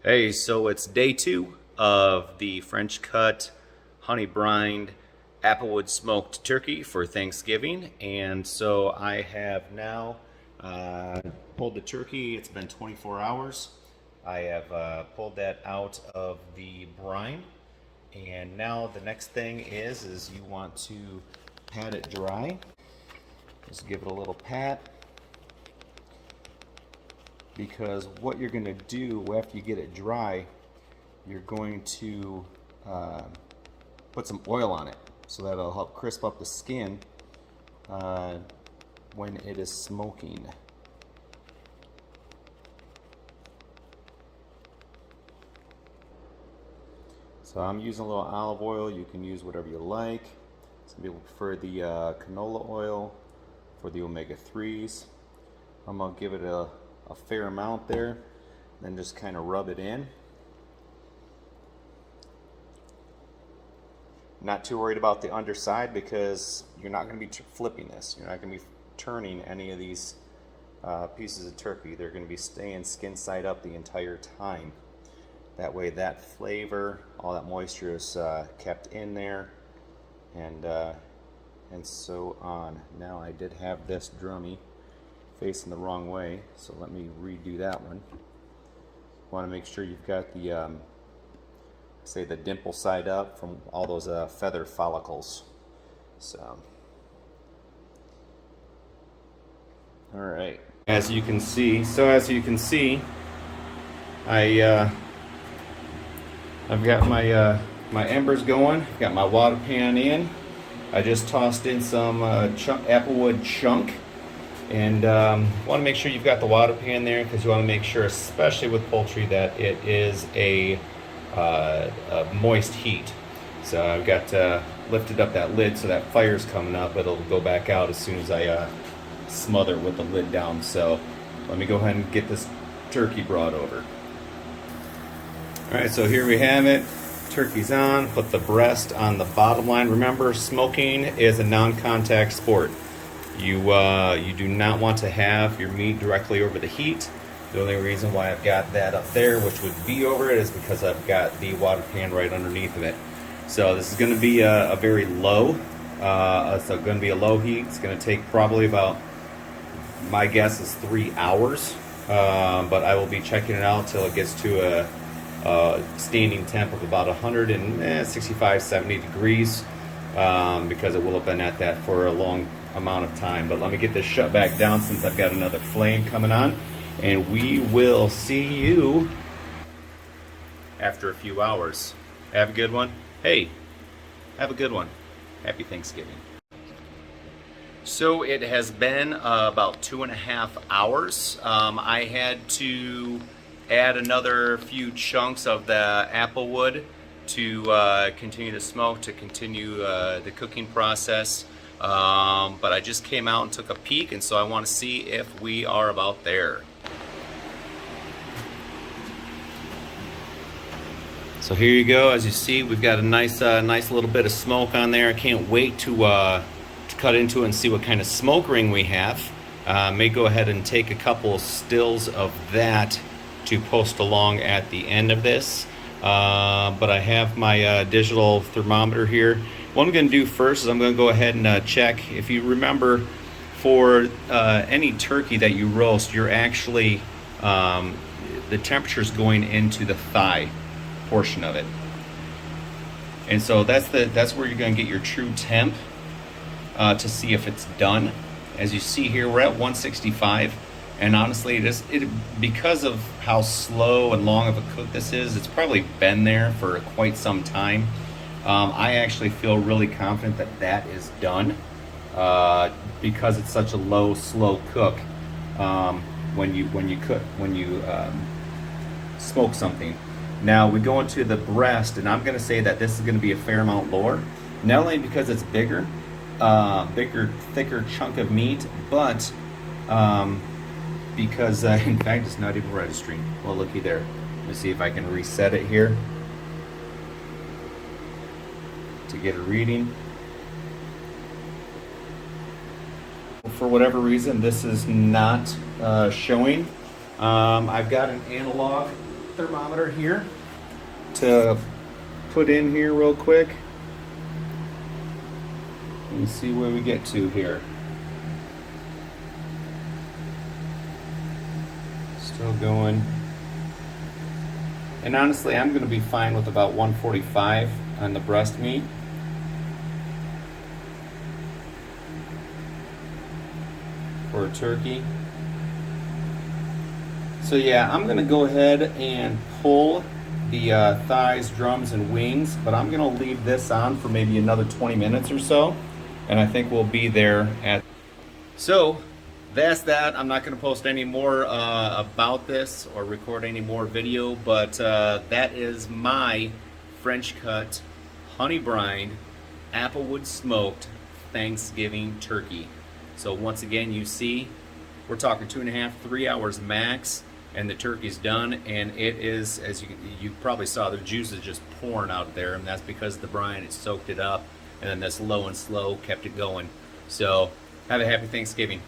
Hey, so it's day 2 of the French cut honey-brined Applewood-smoked turkey for Thanksgiving. And so I have now pulled the turkey. It's been 24 hours. I have pulled that out of the brine. And now the next thing is you want to pat it dry. Just give it a little pat. Because what you're going to do after you get it dry, you're going to put some oil on it, so that'll help crisp up the skin when it is smoking. So I'm using a little olive oil. You can use whatever you like. Some people prefer the canola oil for the omega-3s. I'm going to give it a fair amount there, then just kind of rub it in. Not too worried about the underside because you're not going to be flipping this. You're not going to be turning any of these pieces of turkey. They're going to be staying skin side up the entire time. That way that flavor, all that moisture is kept in there, and so on. Now I did have this drummy facing the wrong way, so let me redo that one. Want to make sure you've got the say the dimple side up from all those feather follicles. So all right, as you can see, I've got my embers going. I've got my water pan in. I just tossed in some Applewood chunk. And want to make sure you've got the water pan there, because you want to make sure, especially with poultry, that it is a moist heat. So I've got lifted up that lid so that fire's coming up. It'll go back out as soon as I smother it with the lid down. So let me go ahead and get this turkey brought over. Alright, so here we have it. Turkey's on. Put the breast on the bottom line. Remember, smoking is a non-contact sport. You do not want to have your meat directly over the heat. The only reason why I've got that up there, which would be over it, is because I've got the water pan right underneath of it. So this is going to be a very low, so going to be a low heat. It's going to take probably about, my guess is 3 hours, but I will be checking it out till it gets to a standing temp of about 165, 70 degrees, because it will have been at that for a long amount of time. But let me get this shut back down since I've got another flame coming on, and we will see you after a few hours. Have a good one. Hey, have a good one. Happy Thanksgiving. So it has been about 2.5 hours. I had to add another few chunks of the applewood to continue to smoke, to continue the cooking process. But I just came out and took a peek, and so I want to see if we are about there. So here you go. As you see, we've got a nice little bit of smoke on there. I can't wait to cut into it and see what kind of smoke ring we have. May go ahead and take a couple stills of that to post along at the end of this. But I have my digital thermometer here. What I'm going to do first is I'm going to go ahead and check. If you remember, for any turkey that you roast, you're actually, the temperature is going into the thigh portion of it. And so that's where you're going to get your true temp to see if it's done. As you see here, we're at 165. And honestly, because of how slow and long of a cook this is, it's probably been there for quite some time. I actually feel really confident that that is done because it's such a low, slow cook. When you smoke something. Now we go into the breast, and I'm going to say that this is going to be a fair amount lower, not only because it's bigger, thicker chunk of meat, but because in fact it's not even registering. Well, looky there. Let me see if I can reset it here to get a reading. For whatever reason, this is not showing. I've got an analog thermometer here to put in here real quick. Let me see where we get to here. Still going. And honestly, I'm going to be fine with about 145 on the breast meat. For a turkey. So yeah, I'm going to go ahead and pull the thighs, drums, and wings, but I'm going to leave this on for maybe another 20 minutes or so, and I think we'll be there at... So that's that. I'm not going to post any more about this or record any more video, but that is my French cut, honey-brined, Applewood-Smoked Thanksgiving turkey. So once again, you see, we're talking 2.5, 3 hours max, and the turkey's done, and it is, as you probably saw, the juice is just pouring out there, and that's because the brine, it soaked it up, and then this low and slow kept it going. So have a happy Thanksgiving.